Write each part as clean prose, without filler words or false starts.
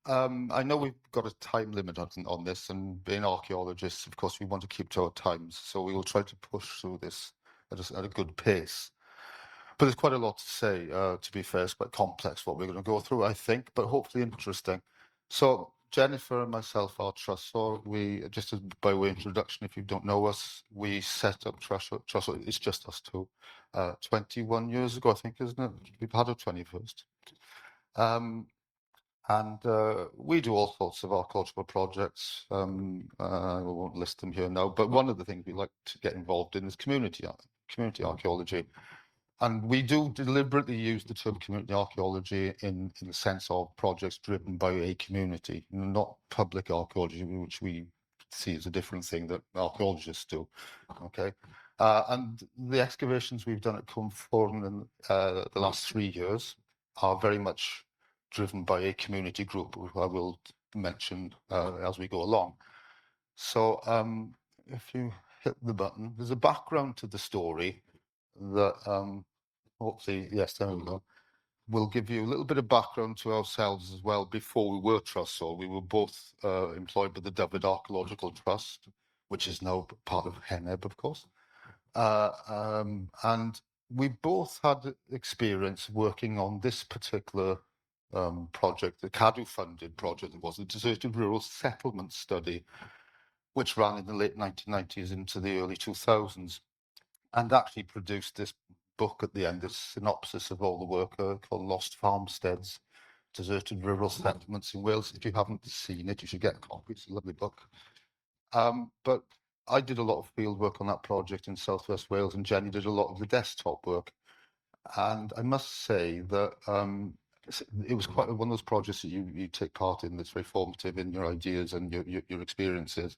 I know we've got a time limit on this, and being archaeologists, of course, we want to keep to our times, so we will try to push through this at a good pace. But there's quite a lot to say. To be fair, it's quite complex what we're going to go through, I think, but hopefully interesting. So Jennifer and myself are Trysor. We, just as by way of introduction, if you don't know us, we set up Trysor. It's just us two. 21 years ago, I think, isn't it? We've had our 21st. And we do all sorts of archaeological projects. I won't list them here now, but one of the things we like to get involved in is community archaeology. And we do deliberately use the term community archaeology in the sense of projects driven by a community, not public archaeology, which we see as a different thing that archaeologists do. Okay. And the excavations we've done at Cwmffwrn in the last 3 years are very much driven by a community group, which I will mention as we go along. So if you hit the button, there's a background to the story that hopefully, yes, there we go. We'll give you a little bit of background to ourselves as well. Before we were Trysor, we were both employed by the Dyfed Archaeological Trust, which is now part of HENEB, of course. And we both had experience working on this particular project, the CADU-funded project. It was the Deserted Rural Settlement Study, which ran in the late 1990s into the early 2000s, and actually produced this book at the end, this synopsis of all the work called Lost Farmsteads, Deserted Rural Settlements in Wales. If you haven't seen it, you should get a copy. It's a lovely book. But I did a lot of field work on that project in Southwest Wales, and Jenny did a lot of the desktop work. And I must say that it was quite one of those projects that you take part in that's very formative in your ideas and your experiences.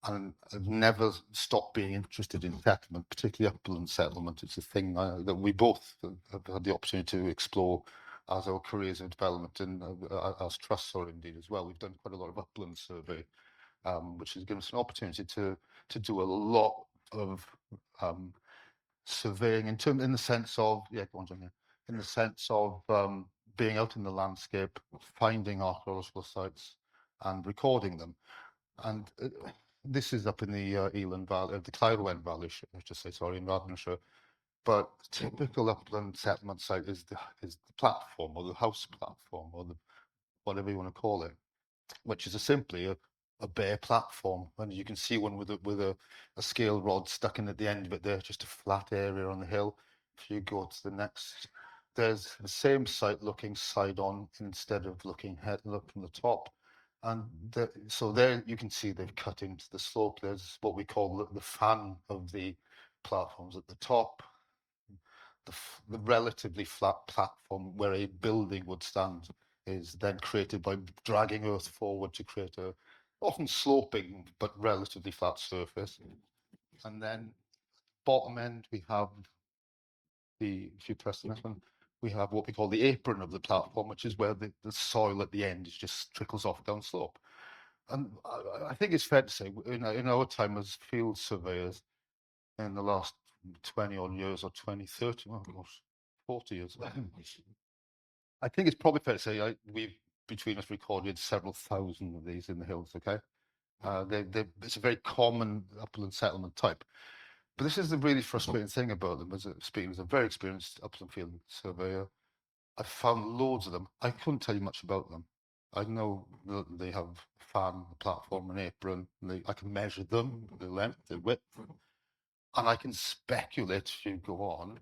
And I've never stopped being interested in settlement, particularly upland settlement. It's a thing that we both have had the opportunity to explore as our careers of development, and as Trysor indeed as well. We've done quite a lot of upland survey, which has given us an opportunity to do a lot of surveying in the sense of, yeah, go on, John, yeah, in the sense of being out in the landscape, finding archaeological sites and recording them. And this is up in the Eland Valley, the Cwmffwrn Valley, I should say, sorry, in Radnorshire. But typical upland settlement site is the platform, or the house platform, or the whatever you want to call it, which is simply a bare platform. And you can see one with a scale rod stuck in at the end of it there, just a flat area on the hill. If you go to the next, there's the same site looking side on instead of looking from the top. And so there you can see they've cut into the slope. There's what we call the fan of the platforms at the top. The relatively flat platform where a building would stand is then created by dragging earth forward to create a often sloping but relatively flat surface. And then bottom end we have if you press the next one, we have what we call the apron of the platform, which is where the soil at the end just trickles off down slope. And I think it's fair to say, in our time as field surveyors, in the last 20 odd years, or 20, 30, oh gosh, 40 years, I think it's probably fair to say we've, between us, recorded several thousand of these in the hills, okay? It's a very common upland settlement type. But this is the really frustrating thing about them, speaking as a very experienced upland field surveyor. I've found loads of them. I couldn't tell you much about them. I know that they have a fan, a platform, an apron. I can measure them, the length, the width, and I can speculate, if you go on,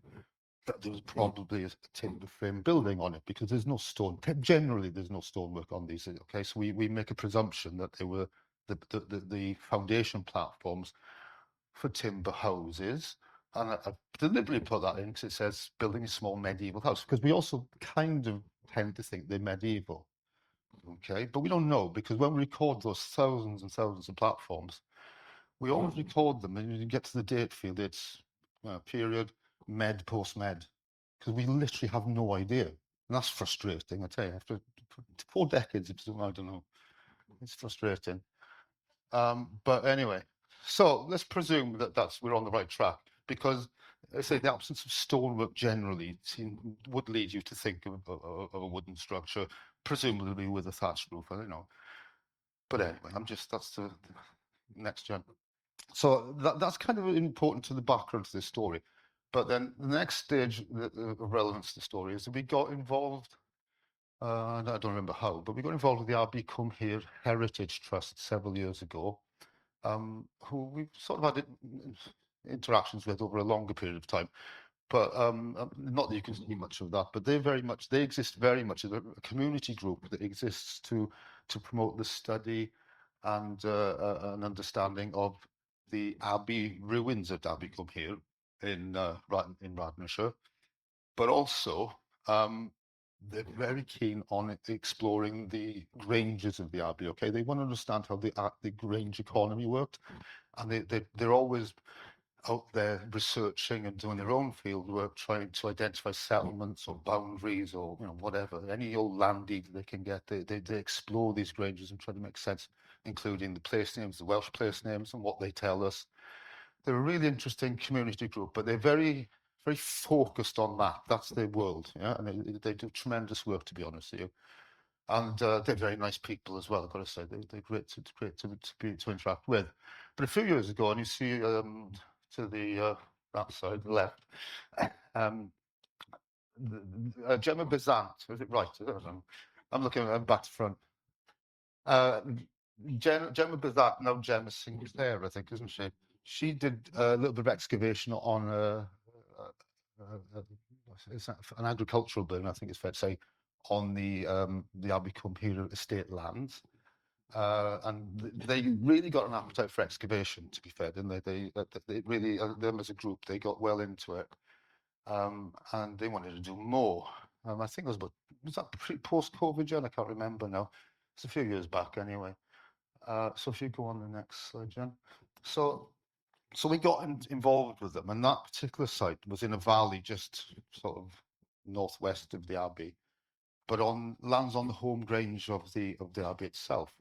that there was probably a timber frame building on it, because there's no stone. Generally, there's no stonework on these. Okay, so we make a presumption that they were the foundation platforms for timber houses. And I've deliberately put that in because it says building a small medieval house, because we also kind of tend to think they're medieval. Okay, but we don't know, because when we record those thousands and thousands of platforms, we always record them, and when you get to the date field, it's period, med, post-med, because we literally have no idea. And that's frustrating, I tell you. After 4 decades, I don't know. It's frustrating. But anyway, so let's presume that we're on the right track, because I say the absence of stonework generally would lead you to think of a wooden structure, presumably with a thatched roof. I don't know. But anyway, that's the next gen. So that's kind of important to the background to this story. But then the next stage of relevance to the story is that we got involved. I don't remember how, but we got involved with the Cwmffwrn Heritage Trust several years ago, who we sort of had interactions with over a longer period of time. But not that you can see much of that, but they exist very much as a community group that exists to promote the study and an understanding of the Abbey ruins at Abbey Cwmffwrn in Radnorshire, but also they're very keen on exploring the granges of the Abbey. Okay, they want to understand how the Grange economy worked, and they're always out there researching and doing their own field work, trying to identify settlements or boundaries or whatever, any old land deed they can get. They explore these granges and try to make sense, including the place names, the Welsh place names, and what they tell us. They're a really interesting community group, but they're very focused on that. That's their world, yeah, and they do tremendous work, to be honest with you. And they're very nice people as well. I've got to say, they're great to interact with. But a few years ago, and you see to the that side, the left, Gemma Bezant, is it right? I'm looking back to front. Uh, Gemma Bezant, now Gemma Sinclair, I think, isn't she? She did a little bit of excavation on it's an agricultural building, I think it's fair to say, on the Abbey Cwmffwrn estate lands. And they really got an appetite for excavation, to be fair, didn't they? They really, them as a group, they got well into it, and they wanted to do more. I think it was that post-COVID, Jen? I can't remember now. It's a few years back, anyway. So if you go on the next slide, Jen. So we got involved with them, and that particular site was in a valley just sort of northwest of the Abbey, but on lands on the home grange of the Abbey itself.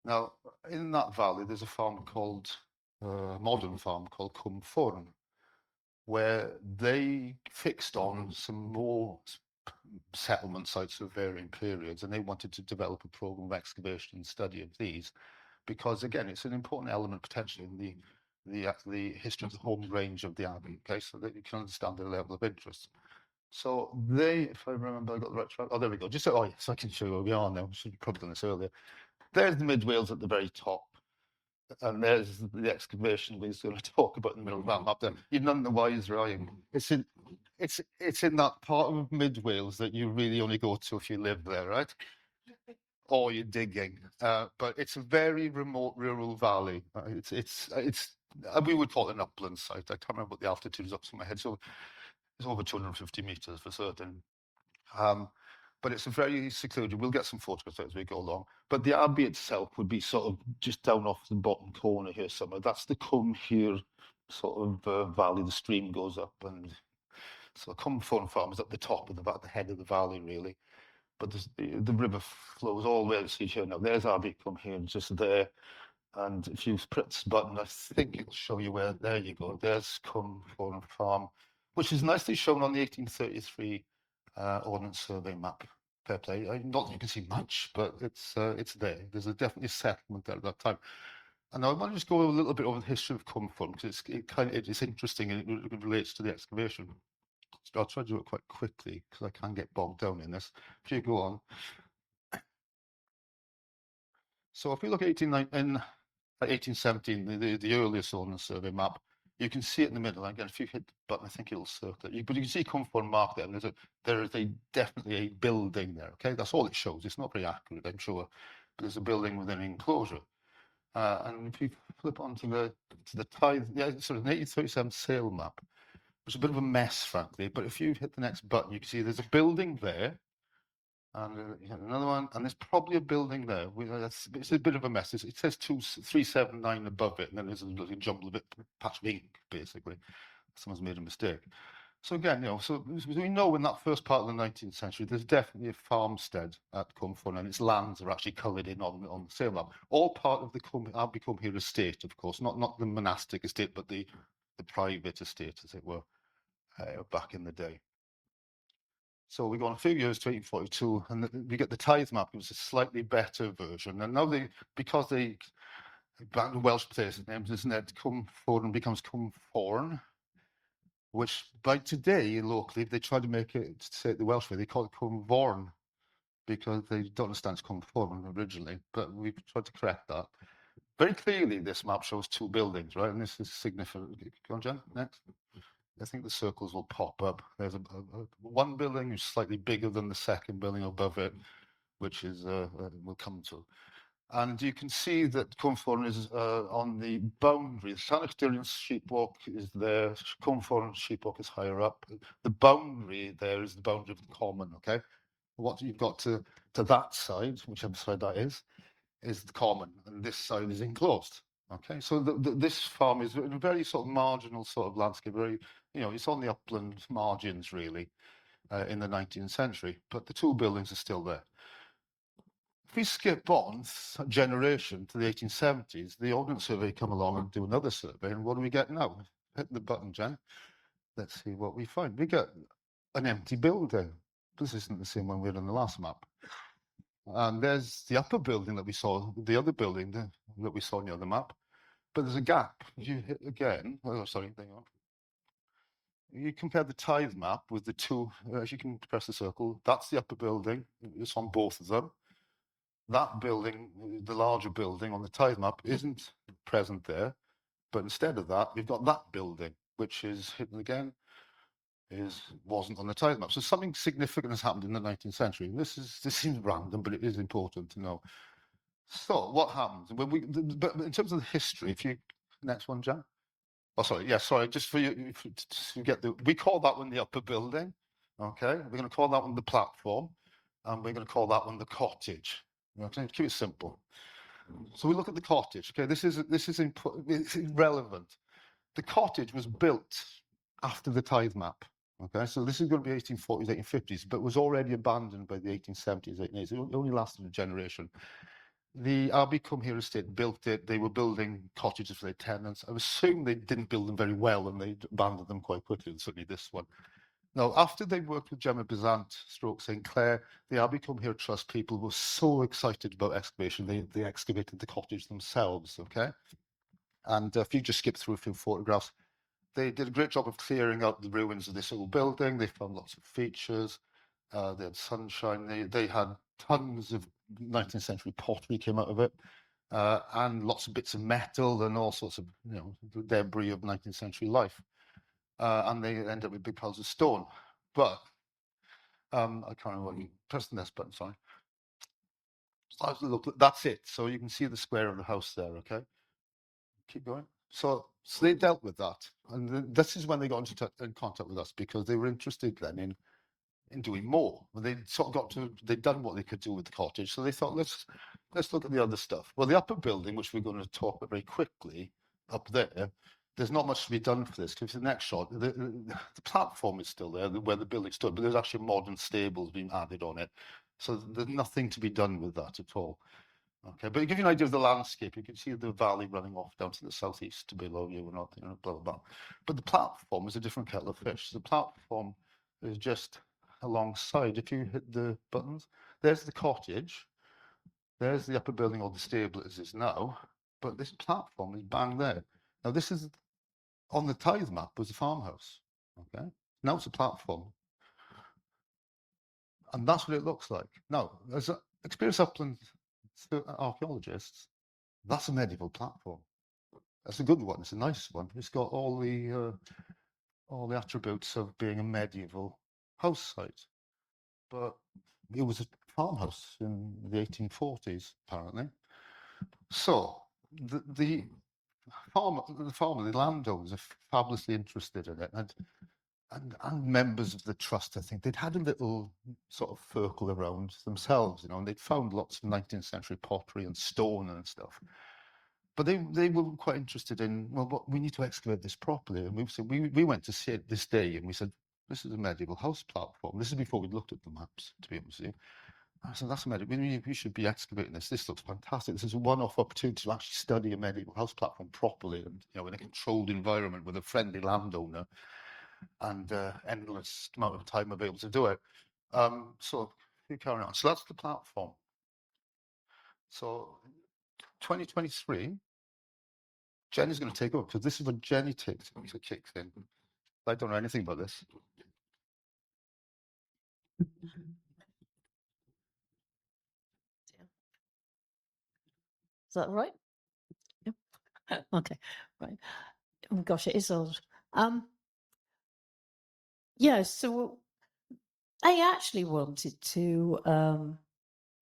Now, in that valley, there's a farm called, modern farm called Cwmffwrn, where they fixed on some more settlement sites of varying periods, and they wanted to develop a program of excavation and study of these, because again, it's an important element potentially in the history of the home range of the Abbey, okay, so that you can understand their level of interest. So they, if I remember, I got the right track. Oh, there we go. Yes, I can show you where we are now. I should have probably done this earlier. There's the Mid Wales at the very top, and there's the excavation we're going to talk about in the middle of that map. There, you're none the wiser, are you? It's in that part of Mid Wales that you really only go to if you live there, right? Or you're digging. But it's a very remote rural valley. We would call it an upland site. I can't remember what the altitude is up to my head. So it's over 250 meters for certain. But it's a very secluded. We'll get some photographs as we go along. But the Abbey itself would be sort of just down off the bottom corner here somewhere. That's the Cwmffwrn sort of valley. The stream goes up, and so Cwmffwrn farm is at the top of the head of the valley, really. But the river flows all the way to see here now. There's Abbey Cwmffwrn just there. And if you press this button, I think it'll show you where. There you go. There's Cwmffwrn farm, which is nicely shown on the 1833 Ordnance Survey map. Fair play. Not that you can see much, but it's there. There's definitely a settlement there at that time. And I want to just go a little bit over the history of Cwmffwrn, because it's interesting and it relates to the excavation. So I'll try to do it quite quickly because I can get bogged down in this. If you go on. So if we look at 1817, the earliest Ordnance Survey map, you can see it in the middle. Again, if you hit the button, I think it'll circle it. But you can see Cwmffwrn marked there. And there is definitely a building there. Okay, that's all it shows. It's not very accurate, I'm sure. But there's a building with an enclosure. And if you flip onto the tithe, yeah, sort of an 1837 sale map. It's a bit of a mess, frankly. But if you hit the next button, you can see there's a building there. And another one, and there's probably a building there. It's a bit of a mess. It says 2379 above it, and then there's a little jumble of it, patch of ink, basically. Someone's made a mistake. So again, so we know in that first part of the 19th century, there's definitely a farmstead at Cwmffwrn, and its lands are actually coloured in on the sale map. All part of the Abbey Cwmffwrn estate, of course, not the monastic estate, but the the private estate, as it were, back in the day. So we go on a few years to 1842, and we get the tithe map. It was a slightly better version, and now because they back to Welsh places names, isn't it? Cwmffwrn becomes Cwmffwrn, which by today locally they try to make it say it the Welsh way. They call it Cwmffwrn because they don't understand it's Cwmffwrn originally, but we've tried to correct that. Very clearly, this map shows two buildings, right? And this is significant. Go on, Jen, next. I think the circles will pop up. There's one building who's slightly bigger than the second building above it, which is we'll come to. And you can see that Cwmffwrn is on the boundary. The Llanechdirion sheepwalk is there. Cwmffwrn sheepwalk is higher up. The boundary there is the boundary of the common, okay? What you've got to that side, whichever side that is the common, and this side is enclosed. Okay, so this farm is in a very sort of marginal sort of landscape, very, it's on the upland margins really in the 19th century, but the two buildings are still there. If we skip on a generation to the 1870s, the Ordnance Survey come along and do another survey, and what do we get now? Hit the button, Jen. Let's see what we find. We get an empty building. This isn't the same one we had on the last map. And there's the upper building that we saw, the other building that we saw on the other map, but there's a gap. If you hit again, sorry, there you are. You compare the tithe map with the two, as you can press the circle, that's the upper building, it's on both of them. That building, the larger building on the tithe map, isn't present there, but instead of that, we've got that building, which is hidden again, wasn't on the tithe map. So something significant has happened in the 19th century. And this seems random, but it is important to know. So what happens? But in terms of the history, if you next one, Jan. Oh, sorry. Yeah, sorry. Just for you to get we call that one the upper building. Okay, we're going to call that one the platform, and we're going to call that one the cottage. Okay, keep it simple. So we look at the cottage. Okay, this is it's relevant. The cottage was built after the tithe map. Okay, so this is going to be 1840s, 1850s, but was already abandoned by the 1870s, 1880s. It only lasted a generation. The Abbey Cwmffwrn estate built it. They were building cottages for their tenants. I assume they didn't build them very well and they abandoned them quite quickly, and certainly this one. Now, after they worked with Gemma Besant, stroke St. Clair, the Abbey Cwmffwrn Trust people were so excited about excavation, they excavated the cottage themselves, okay? And if you just skip through a few photographs, they did a great job of clearing out the ruins of this old building. They found lots of features. They had sunshine. They had tons of 19th century pottery came out of it, and lots of bits of metal and all sorts of debris of 19th century life. And they ended up with big piles of stone. But I can't remember what you press the next button. Sorry. So look, that's it. So you can see the square of the house there. Okay. Keep going. So they dealt with that, and this is when they got in contact with us because they were interested then in doing more. They sort of they'd done what they could do with the cottage, so they thought let's look at the other stuff. Well, the upper building, which we're going to talk about very quickly, up there, there's not much to be done for this because the next shot, the platform is still there where the building stood, but there's actually modern stables being added on it, so there's nothing to be done with that at all. Okay, but to give you an idea of the landscape, you can see the valley running off down to the southeast below you, blah, blah, blah. But the platform is a different kettle of fish. The platform is just alongside. If you hit the buttons, there's the cottage, there's the upper building or the stable as is now, but this platform is bang there. Now this is, on the tithe map, was a farmhouse, okay? Now it's a platform. And that's what it looks like. Now, as an experienced upland archaeologists, that's a medieval platform. That's a good one. It's a nice one. It's got all the attributes of being a medieval house site. But it was a farmhouse in the 1840s, apparently. So the farmer, the landowners are fabulously interested in it, and members of the trust, I think, they'd had a little sort of circle around themselves, and they'd found lots of 19th century pottery and stone and stuff. But they were quite interested in, well, we need to excavate this properly. And we went to see it this day, and we said, this is a medieval house platform. This is before we'd looked at the maps, to be honest with you. So that's amazing. We should be excavating this. This looks fantastic. This is a one-off opportunity to actually study a medieval house platform properly, and in a controlled environment with a friendly landowner, and endless amount of time available to do it. So you carry on. So that's the platform. So 2023, Jenny's going to take over, because this is when Jenny kicks in. I don't know anything about this. Is that right? Yep. Okay, right. Oh gosh, it is old. Yeah, so I actually wanted to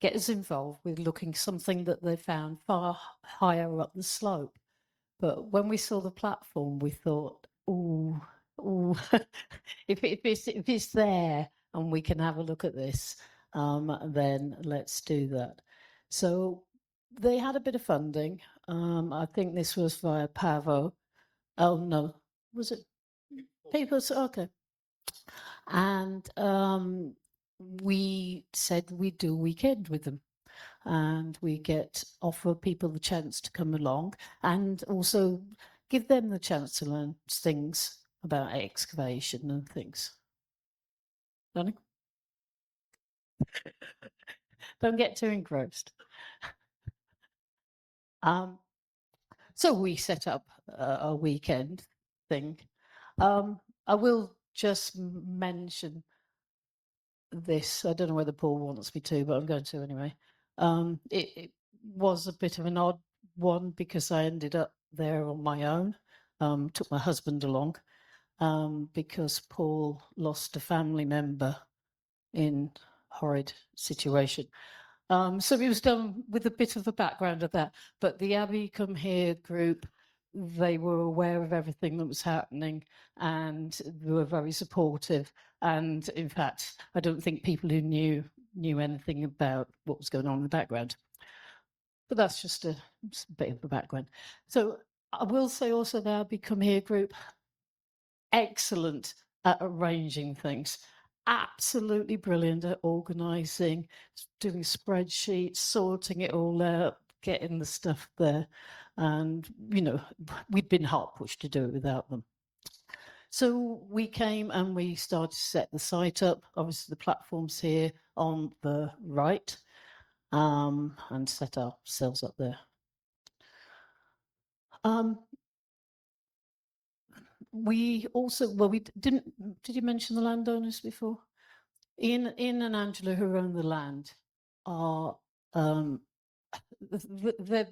get us involved with looking something that they found far higher up the slope. But when we saw the platform, we thought, oh, if it's there and we can have a look at this, then let's do that. So they had a bit of funding. I think this was via Pavo. Oh no, was it People's? Okay. And we said we'd do a weekend with them, and we offer people the chance to come along, and also give them the chance to learn things about excavation and things. Don't get too engrossed. So we set up a weekend thing. I will just mention this. I don't know whether Paul wants me to, but I'm going to anyway. It was a bit of an odd one because I ended up there on my own. Took my husband along because Paul lost a family member in horrid situation. So it was done with a bit of a background of that. But the Abbey Come Here group, they were aware of everything that was happening, and they were very supportive. And in fact, I don't think people who knew anything about what was going on in the background. But that's just a bit of the background. So I will say also the Abbey Come Here group, excellent at arranging things, absolutely brilliant at organising, doing spreadsheets, sorting it all out, getting the stuff there. And, we'd been hard pushed to do it without them. So we came and we started to set the site up. Obviously, the platform's here on the right, and set ourselves up there. We also, we did you mention the landowners before? Ian and Angela, who own the land, are they're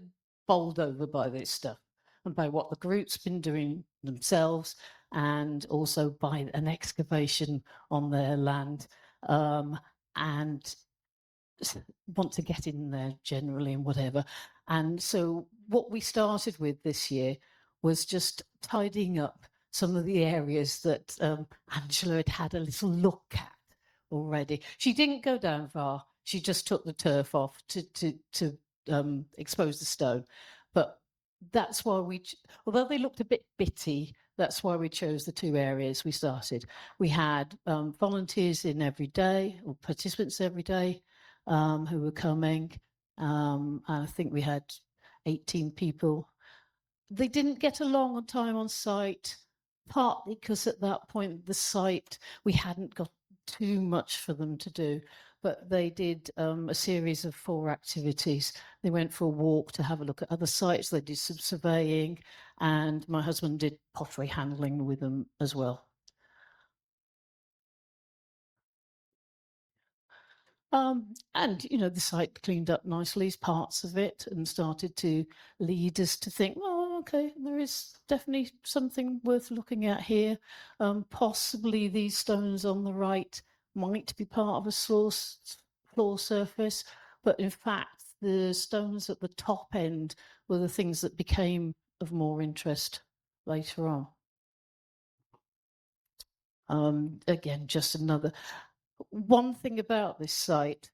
bowled over by this stuff and by what the group's been doing themselves, and also by an excavation on their land, and want to get in there generally and whatever. And so what we started with this year was just tidying up some of the areas that Angela had a little look at already. She didn't go down far. She just took the turf off to expose the stone. But that's why although they looked a bit bitty, that's why we chose the two areas we started. We had volunteers in every day, or participants every day, who were coming. And I think we had 18 people. They didn't get along on time on site, partly because at that point the site, we hadn't got too much for them to do, but they did a series of 4 activities. They went for a walk to have a look at other sites. They did some surveying, and my husband did pottery handling with them as well. And the site cleaned up nicely, parts of it, and started to lead us to think, oh, okay, there is definitely something worth looking at here. Possibly these stones on the right might be part of a floor surface, but in fact, the stones at the top end were the things that became of more interest later on. Again, just another one thing about this site,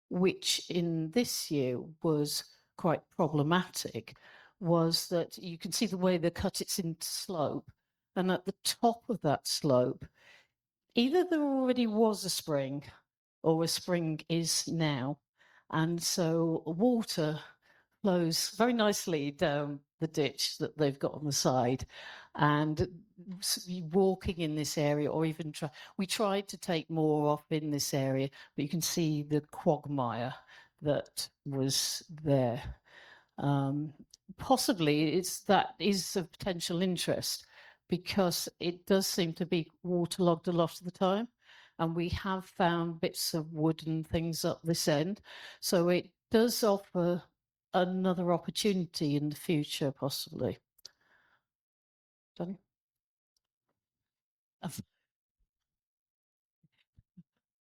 which in this year was quite problematic, was that you can see the way they cut it into slope, and at the top of that slope, either there already was a spring, or a spring is now. And so water flows very nicely down the ditch that they've got on the side. And walking in this area, or even we tried to take more off in this area, but you can see the quagmire that was there. Possibly that is of potential interest, because it does seem to be waterlogged a lot of the time, and we have found bits of wood and things up this end, so it does offer another opportunity in the future, possibly. Danny?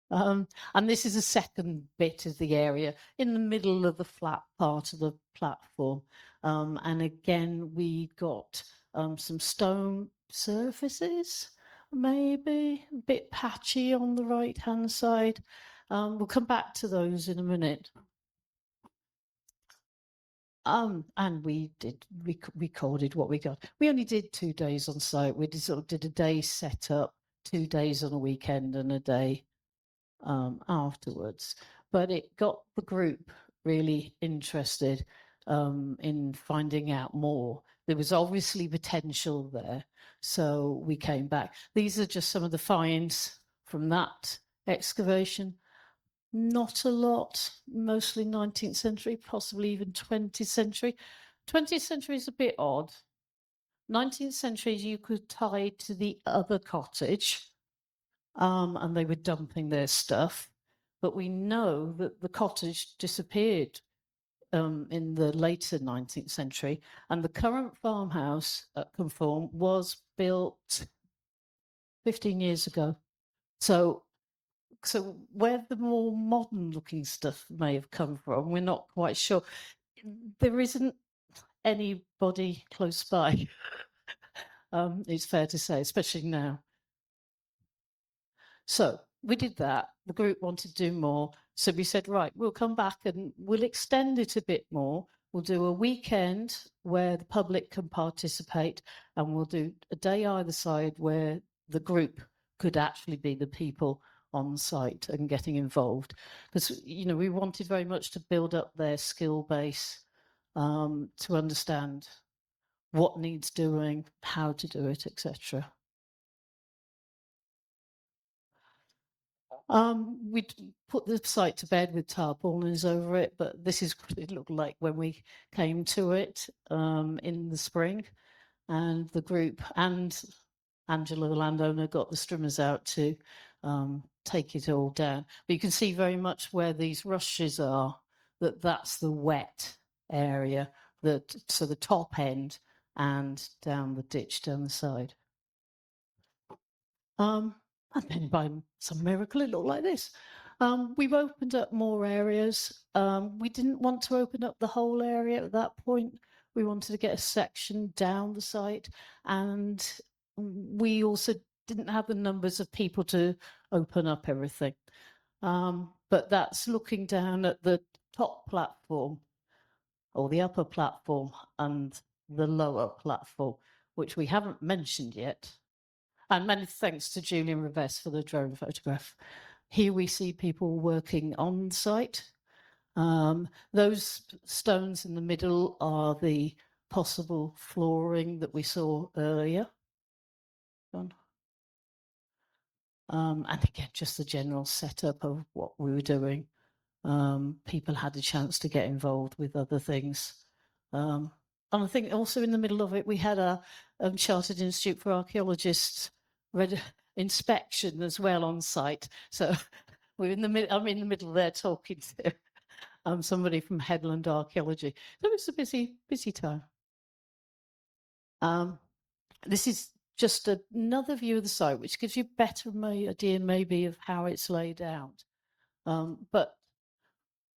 And this is a second bit of the area in the middle of the flat part of the platform. And again, we got some stone surfaces, maybe a bit patchy on the right hand side. We'll come back to those in a minute. And we recorded what we got. We only did 2 days on site. We did a day set up, 2 days on a weekend, and a day afterwards. But it got the group really interested in finding out more. There was obviously potential there, so we came back. These are just some of the finds from that excavation. Not a lot, mostly 19th century, possibly even 20th century. 20th century is a bit odd. 19th century you could tie to the other cottage, and they were dumping their stuff. But we know that the cottage disappeared in the later 19th century, and the current farmhouse at Cwmffwrn was built 15 years ago. So where the more modern looking stuff may have come from, we're not quite sure. There isn't anybody close by. It's fair to say, especially now. So we did that. The group wanted to do more. So we said, right, we'll come back and we'll extend it a bit more. We'll do a weekend where the public can participate, and we'll do a day either side where the group could actually be the people on site and getting involved. Because, you know, we wanted very much to build up their skill base, to understand what needs doing, how to do it, etc. We put the site to bed with tarpaulins over it, but this is what it looked like when we came to it in the spring. And the group and Angela, the landowner, got the strimmers out to take it all down. But you can see very much where these rushes are, that's the wet area, so the top end and down the ditch down the side. And then by some miracle, it looked like this. We've opened up more areas. We didn't want to open up the whole area at that point. We wanted to get a section down the site, and we also didn't have the numbers of people to open up everything. But that's looking down at the top platform, or the upper platform, and the lower platform, which we haven't mentioned yet. And many thanks to Julian Reves for the drone photograph. Here we see people working on site. Those stones in the middle are the possible flooring that we saw earlier. And again, just the general setup of what we were doing. People had a chance to get involved with other things. And I think also in the middle of it, we had a Chartered Institute for Archaeologists inspection as well on site. So we're in the middle. I'm in the middle there talking to somebody from Headland Archaeology. So it's a busy time. This is just another view of the site, which gives you a better idea maybe of how it's laid out. But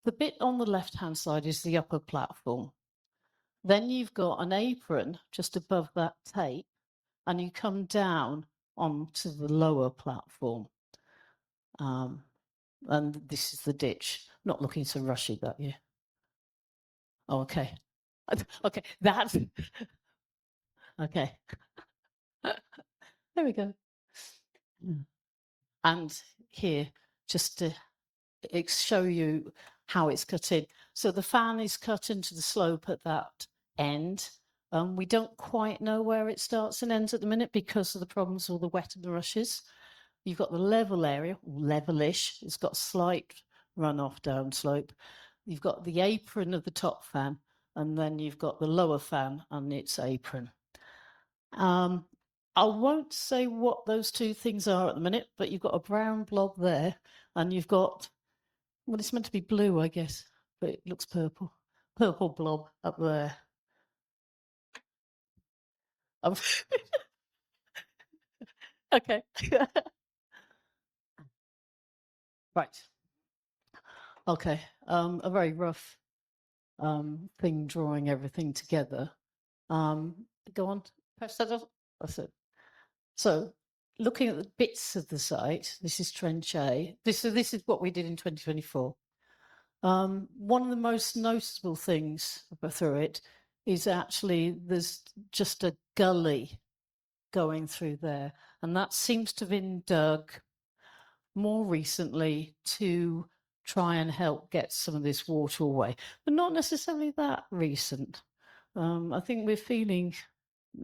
the bit on the left-hand side is the upper platform. Then you've got an apron just above that tape, and you come down onto the lower platform. And this is the ditch. Not looking so rushy that year. Oh, okay. Okay, that's okay. There we go. And here, just to show you how it's cut in. So the fan is cut into the slope at that end. We don't quite know where it starts and ends at the minute because of the problems with the wet and the rushes. You've got the level area, levelish. It's got slight runoff down slope. You've got the apron of the top fan, and then you've got the lower fan and its apron. I won't say what those two things are at the minute, but you've got a brown blob there, and you've got, well, it's meant to be blue, I guess, but it looks purple. Purple blob up there. Okay. Right. Okay. A very rough thing drawing everything together. Go on, press that off. That's it. So looking at the bits of the site, this is Trench A. This is what we did in 2024. One of the most noticeable things through it is actually there's just a gully going through there, and that seems to have been dug more recently to try and help get some of this water away, but not necessarily that recent. I think we're feeling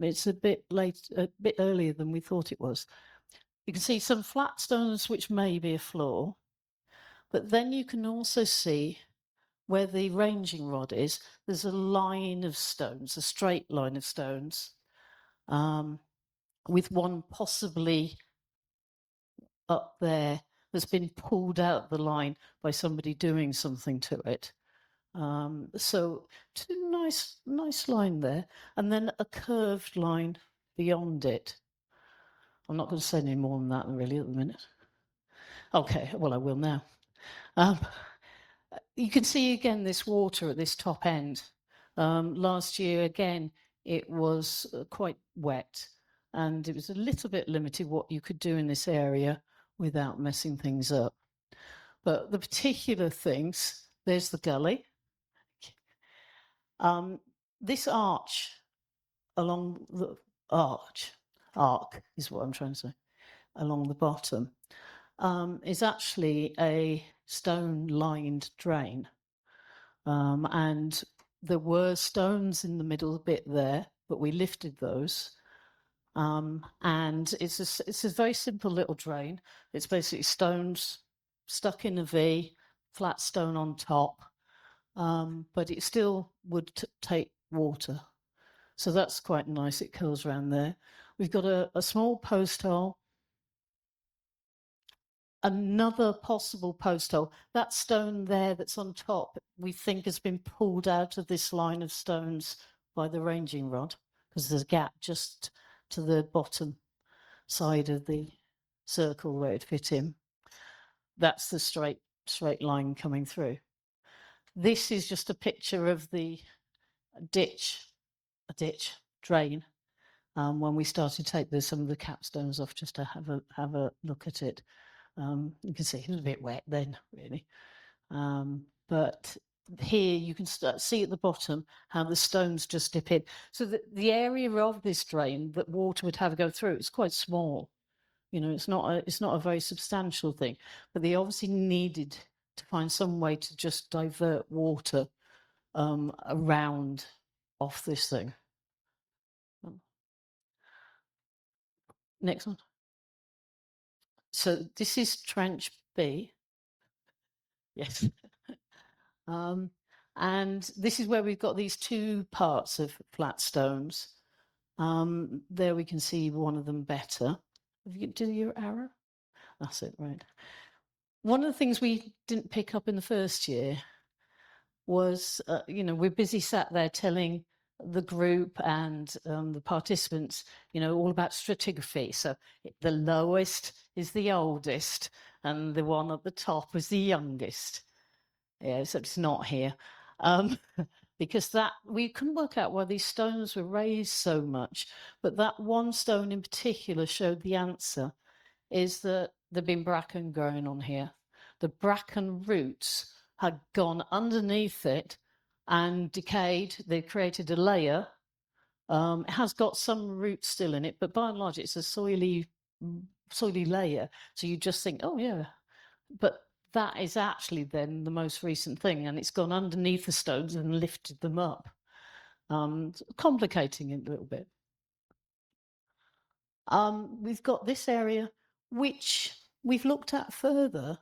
it's a bit late, a bit earlier than we thought it was. You can see some flat stones, which may be a floor, but then you can also see where the ranging rod is. There's a line of stones, a straight line of stones, with one possibly up there that's been pulled out the line by somebody doing something to it. So two nice line there, and then a curved line beyond it. I'm not going to say any more than that really at the minute. Okay, well I will now. You can see again this water at this top end. Last year again it was quite wet, and it was a little bit limited what you could do in this area without messing things up. But the particular things, there's the gully. This arch along the arc is what I'm trying to say, along the bottom, is actually a stone-lined drain. And there were stones in the middle bit there, but we lifted those. And it's a very simple little drain. It's basically stones stuck in a V, flat stone on top, but it still would take water. So that's quite nice. It curls around there. We've got a small post hole. Another possible post hole. That stone there that's on top, we think has been pulled out of this line of stones by the ranging rod, because there's a gap just to the bottom side of the circle where it fit in. That's the straight line coming through. This is just a picture of the drain. When we started to take some of the capstones off just to have a look at it. You can see it was a bit wet then, really. But here you can see at the bottom how the stones just dip in. So the area of this drain that water would have to go through is quite small. You know, it's not a very substantial thing, but they obviously needed to find some way to just divert water around off this thing. Next one. So this is Trench B. Yes. And this is where we've got these two parts of flat stones. There we can see one of them better. Have you do your arrow? That's it, right. One of the things we didn't pick up in the first year was, we're busy sat there telling the group and the participants, all about stratigraphy. So the lowest is the oldest, and the one at the top is the youngest. Yeah, except it's not here. Because that we couldn't work out why these stones were raised so much, but that one stone in particular showed the answer, is that there'd been bracken growing on here. The bracken roots had gone underneath it and decayed. They created a layer. It has got some roots still in it, but by and large it's a soily layer. So you just think, oh yeah. But that is actually then the most recent thing, and it's gone underneath the stones and lifted them up, complicating it a little bit. We've got this area which we've looked at further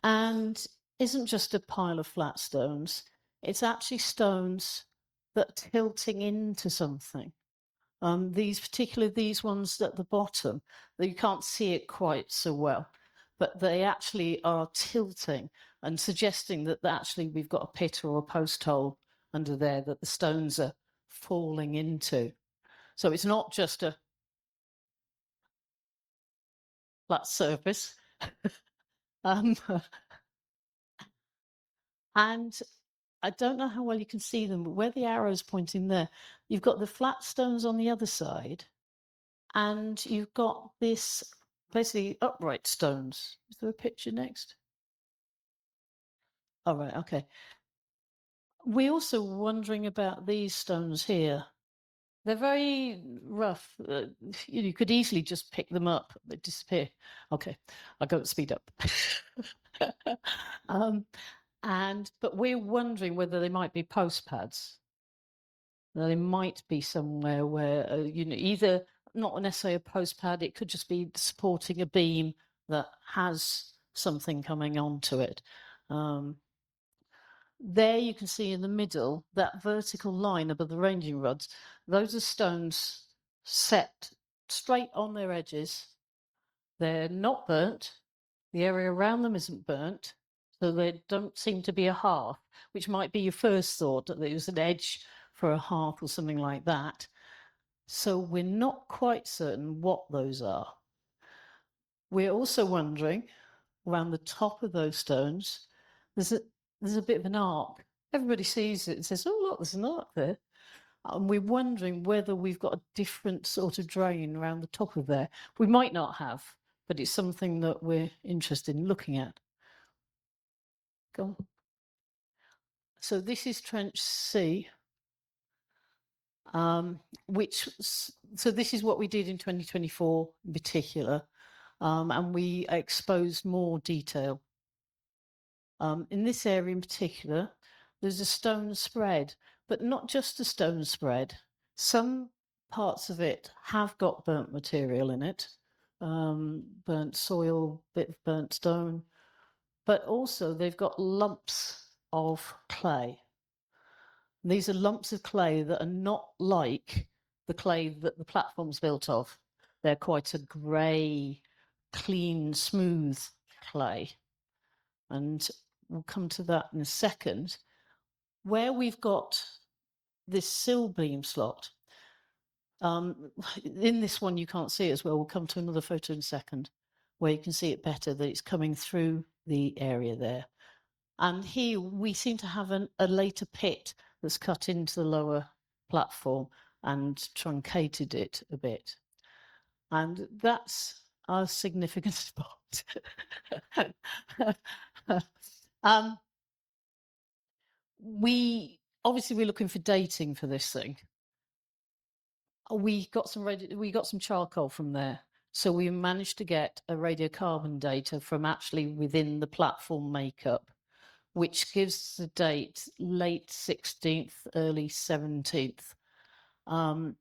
and isn't just a pile of flat stones. It's actually stones that are tilting into something. These ones at the bottom, you can't see it quite so well, but they actually are tilting and suggesting that actually we've got a pit or a post hole under there that the stones are falling into. So it's not just a flat surface. um, and I don't know how well you can see them, but where the arrow's pointing there, you've got the flat stones on the other side, and you've got this basically upright stones. Is there a picture next? All right, okay. We're also wondering about these stones here. They're very rough. You could easily just pick them up; they disappear. Okay, I'll go speed up. But we're wondering whether they might be post pads. They might be somewhere where either not necessarily a post pad. It could just be supporting a beam that has something coming onto it. There you can see in the middle that vertical line above the ranging rods. Those are stones set straight on their edges. They're not burnt. The area around them isn't burnt. So they don't seem to be a hearth, which might be your first thought, that there was an edge for a hearth or something like that. So we're not quite certain what those are. We're also wondering, around the top of those stones, there's a bit of an arc. Everybody sees it and says, oh, look, there's an arc there. And we're wondering whether we've got a different sort of drain around the top of there. We might not have, but it's something that we're interested in looking at. Go on. So this is Trench C, so this is what we did in 2024 in particular, and we exposed more detail. In this area in particular, there's a stone spread, but not just a stone spread. Some parts of it have got burnt material in it, burnt soil, bit of burnt stone, but also they've got lumps of clay. These are lumps of clay that are not like the clay that the platform's built of. They're quite a grey, clean, smooth clay. And we'll come to that in a second. Where we've got this sill beam slot, in this one you can't see it as well. We'll come to another photo in a second where you can see it better, that it's coming through the area there. And here we seem to have a later pit that's cut into the lower platform and truncated it a bit. And that's our significant spot. We're looking for dating for this thing. We got some charcoal from there. So we managed to get a radiocarbon data from actually within the platform makeup, which gives the date late 16th, early 17th. And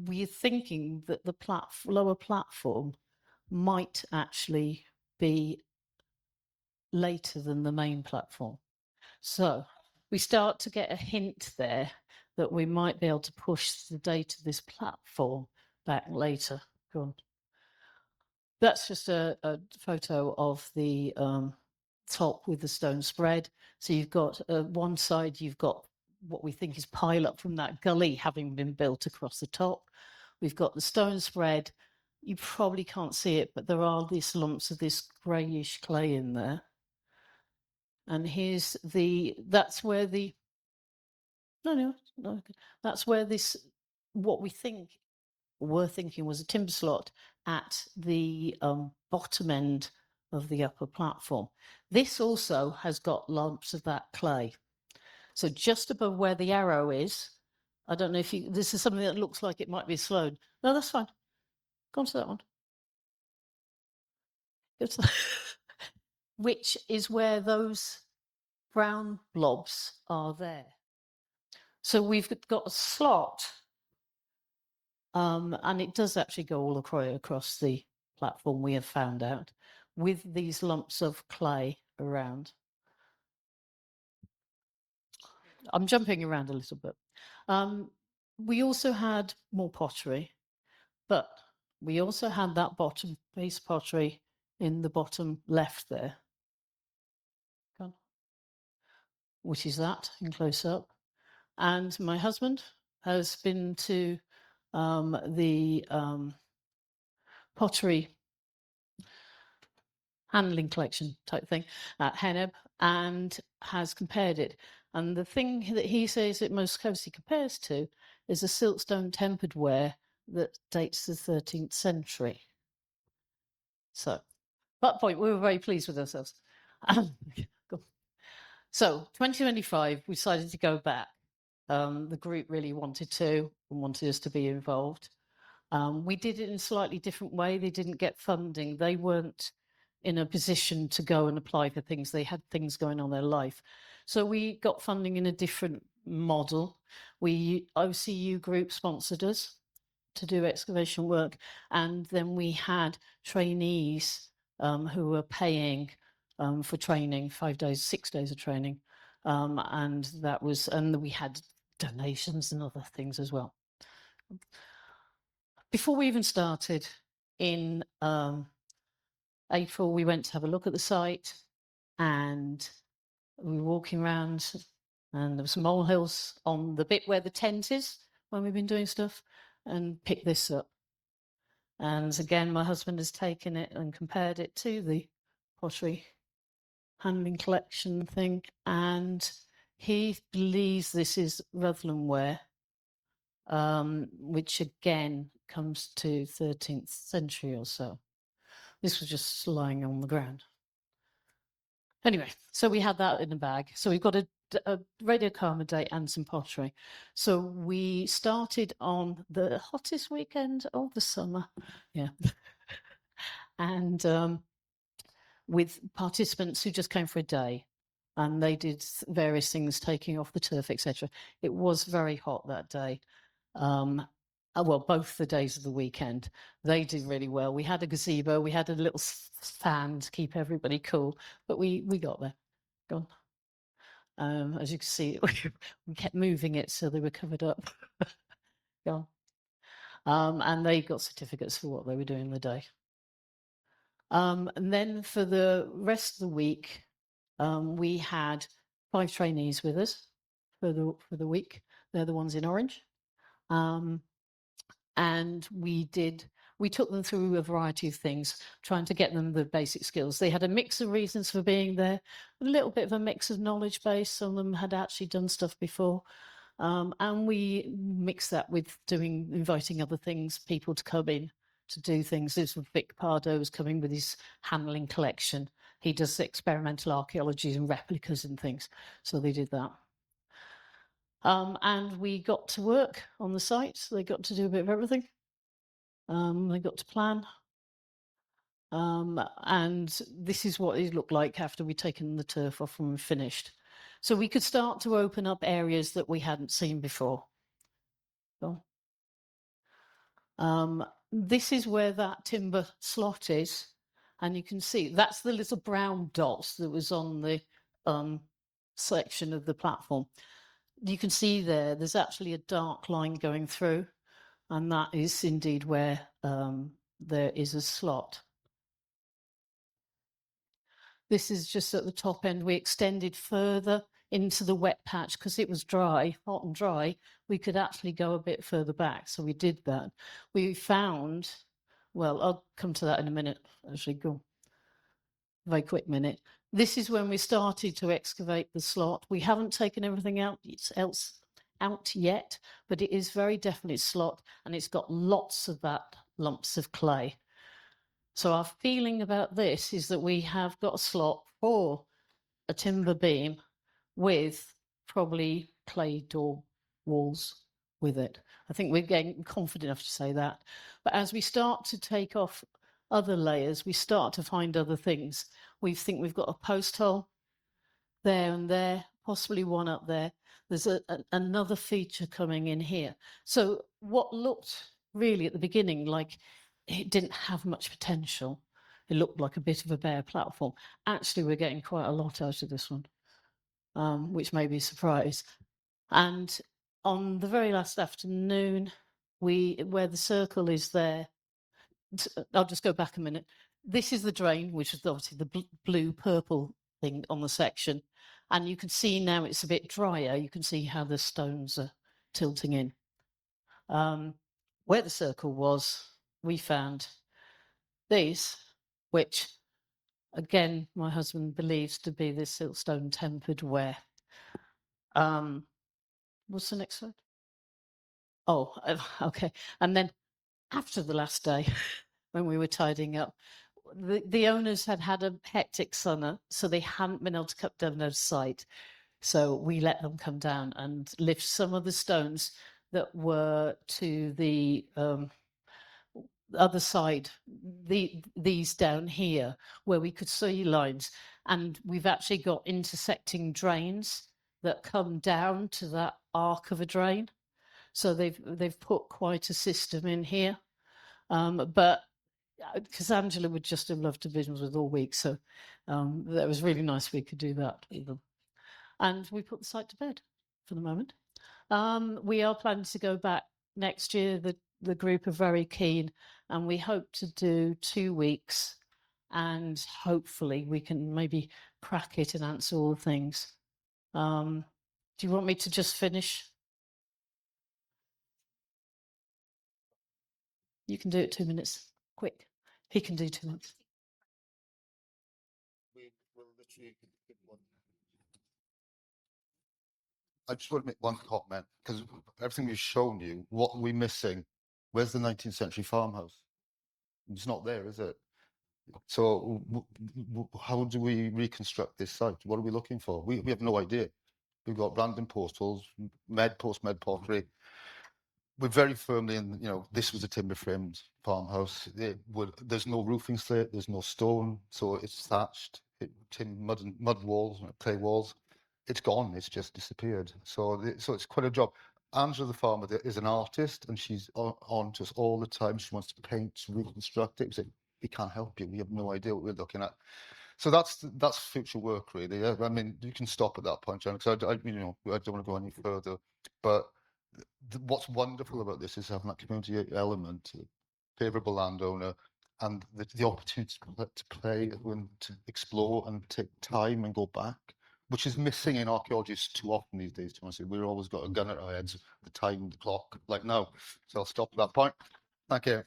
we're thinking that the lower platform might actually be later than the main platform. So we start to get a hint there that we might be able to push the date of this platform back later. Go on. That's just a photo of the top with the stone spread. So you've got one side, you've got what we think is pile up from that gully having been built across the top. We've got the stone spread. You probably can't see it, but there are these lumps of this greyish clay in there. And that's where what we're thinking was a timber slot at the bottom end of the upper platform. This also has got lumps of that clay. So just above where the arrow is, I don't know if this is something that looks like it might be slowed. No, that's fine. Go on to that one. which is where those brown blobs are there. So we've got a slot, and it does actually go all across the platform, we have found out, with these lumps of clay around. I'm jumping around a little bit. We also had more pottery, but we also had that bottom piece of pottery in the bottom left there, which is that in close up. And my husband has been to the pottery handling collection type thing at Henneb and has compared it. And the thing that he says it most closely compares to is a siltstone tempered ware that dates the 13th century. So, at that point, we were very pleased with ourselves. So, 2025, we decided to go back. The group really wanted to and wanted us to be involved. We did it in a slightly different way. They didn't get funding. They weren't in a position to go and apply for things. They had things going on in their life. So we got funding in a different model. OCU Group sponsored us to do excavation work. And then we had trainees who were paying for training, 5 days, 6 days of training. And we had donations and other things as well. Before we even started in April, we went to have a look at the site, and we were walking around, and there were some molehills on the bit where the tent is when we've been doing stuff, and picked this up. And again, my husband has taken it and compared it to the pottery handling collection thing, and he believes this is Rutland ware, which again comes to 13th century or so. This was just lying on the ground. Anyway, so we had that in the bag. So we've got a radiocarbon date and some pottery. So we started on the hottest weekend of the summer. Yeah. And with participants who just came for a day. And they did various things, taking off the turf, etc. It was very hot that day. Well, both the days of the weekend, they did really well. We had a gazebo, we had a little fan to keep everybody cool, but we got there. Gone. As you can see, we kept moving it so they were covered up. Gone. And they got certificates for what they were doing the day. And then for the rest of the week, we had 5 trainees with us for the week. They're the ones in orange. And we took them through a variety of things, trying to get them the basic skills. They had a mix of reasons for being there, a little bit of a mix of knowledge base. Some of them had actually done stuff before. And we mixed that with inviting other things, people to come in to do things. This was Vic Pardo was coming with his handling collection. He does experimental archaeology and replicas and things. So they did that. And we got to work on the site. So they got to do a bit of everything. They got to plan. And this is what it looked like after we'd taken the turf off and finished. So we could start to open up areas that we hadn't seen before. So, this is where that timber slot is. And you can see that's the little brown dots that was on the section of the platform. You can see there's actually a dark line going through, and that is indeed where there is a slot. This is just at the top end. We extended further into the wet patch because it was dry, hot and dry. We could actually go a bit further back, so we did that. We found, well, I'll come to that in a minute. Actually, go very quick minute. This is when we started to excavate the slot. We haven't taken everything else out yet, but it is very definitely slot, and it's got lots of that lumps of clay. So our feeling about this is that we have got a slot for a timber beam with probably clay door walls with it. I think we're getting confident enough to say that. But as we start to take off other layers, we start to find other things. We think we've got a post hole there and there, possibly one up there. There's another feature coming in here. So what looked really at the beginning like it didn't have much potential, it looked like a bit of a bare platform. Actually, we're getting quite a lot out of this one, which may be a surprise. And on the very last afternoon, where the circle is there, I'll just go back a minute. This is the drain, which is obviously the blue purple thing on the section. And you can see now it's a bit drier. You can see how the stones are tilting in. Where the circle was, we found these, which again, my husband believes to be this siltstone tempered ware. What's the next slide? Oh, okay. And then after the last day, when we were tidying up, the owners had a hectic summer, so they hadn't been able to cut down their site. So we let them come down and lift some of the stones that were to the other side, these down here, where we could see lines. And we've actually got intersecting drains that come down to that arc of a drain. So they've put quite a system in here. But because Angela would just have loved to visit with all week, so that was really nice we could do that with them. And we put the site to bed for the moment. We are planning to go back next year. The group are very keen, and we hope to do 2 weeks, and hopefully we can maybe crack it and answer all the things. Do you want me to just finish? You can do it 2 minutes. Quick. He can do 2 minutes. I just want to make one comment, because everything we've shown you, what are we missing? Where's the 19th century farmhouse? It's not there, is it? So how do we reconstruct this site? What are we looking for? We have no idea. We've got random post holes, med pottery. We're very firmly in, this was a timber framed farmhouse. There's no roofing slate, there's no stone, so it's thatched, mud walls, clay walls. It's gone, it's just disappeared. So it's quite a job. Angela, the farmer, is an artist, and she's on to us all the time. She wants to paint, reconstruct it. We can't help you. We have no idea what we're looking at. So that's future work, really. I mean, you can stop at that point, John, because I don't want to go any further. But what's wonderful about this is having that community element, favourable landowner, and the opportunity to play and to explore and take time and go back, which is missing in archaeology too often these days. To be honest, we've always got a gun at our heads, the time, the clock, like now. So I'll stop at that point. Thank you.